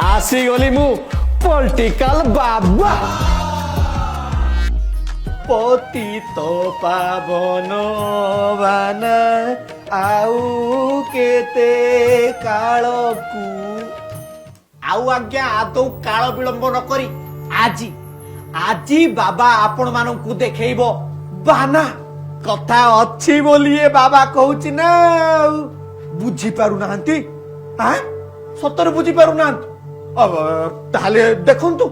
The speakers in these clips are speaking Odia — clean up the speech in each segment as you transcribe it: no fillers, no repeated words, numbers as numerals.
ଆସିଗଲି ମୁଁ ପଲିଟିକାଲ ବାବା ପତିତ ପାବନ ବାନା ଆଉ କେତେ କାଳକୁ ଆଉ ଆଜ୍ଞା ଆଦୌ କାଳ ବିଳମ୍ବ ନ କରି ଆଜି ଆଜି ବାବା ଆପଣ ମାନଙ୍କୁ ଦେଖେଇବ ବାନା କଥା ଅଛି ବୋଲି ଏ ବାବା କହୁଛି ନା ବୁଝି ପାରୁନାହାନ୍ତି ସତରେ ବୁଝି ପାରୁନାହାନ୍ତି ତାହେଲେ ଦେଖନ୍ତୁ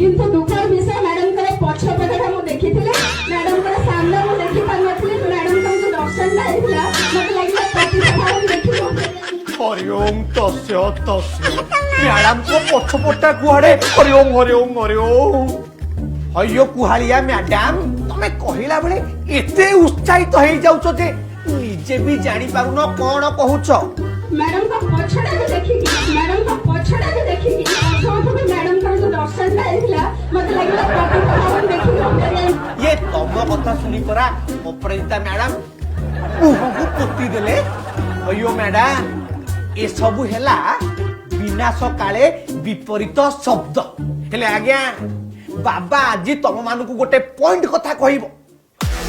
କିନ୍ତୁ ଦୁଃଖର ବିଷୟ ମ୍ୟାଡମଙ୍କର ପଛ ପଟଟା ମୁଁ ଦେଖିଥିଲି ମ୍ୟାଡମଙ୍କର ସାମ୍ନା ମୁଁ ଦେଖି ପାରୁନଥିଲି ମ୍ୟାଡମଙ୍କର ଯୋଉ ଦର୍ଶନଟା ହେଇଥିଲା ମତେ ଲାଗିଲା ପ୍ରତିଭାବନ ଦେଖିବ ହରି ଓಂ ତସ୍ୟ ତସ୍ୟ ମ୍ୟାଡାମଙ୍କ ପଛପଟା କୁଆଡେ ହରି ଓಂ ହରି ଓಂ ହରି ଓಂ ହಯ್ୟୋ କୁହାଳିଆ ମ୍ୟାଡାମ ତମେ କହିଲା ବେଳେ ଏତେ ଉତ୍ସାହିତ ହେଇଯାଉଛ ଯେ ନିଜେ ବି ଜାଣିପାରୁନ କଣ କହୁଛ ମ୍ୟାଡମଙ୍କ ପଛଟାକୁ ଦେଖିକି ମ୍ୟାଡମଙ୍କର ଯୋଉ ଦର୍ଶନଟା ହେଇଥିଲା ମତେ ଲାଗିଲା ପ୍ରତିଭାବନ ଦେଖିବ ये तम कथा सुनी परा अपराजिता मैडम मुहକୁ ପୋତି ଦେଲେ अयो मैडम ए सबु हेला विनाश काले विपरीत शब्द हेले आज्ञा बाबा आज तम मानकु गोटे पॉइंट कथा कहइबो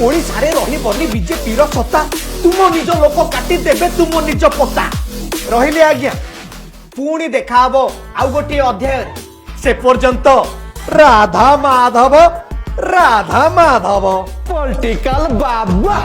ओडिसा रे रहिबनी बीजेपी रो सत्ता तुम निज लोक काटी देबे तुम निज पता रहिले आज्ञा पुणी देखाबो आउ गोटे अध्याय से पर्यंत राधा माधव पॉलिटिकल बाबा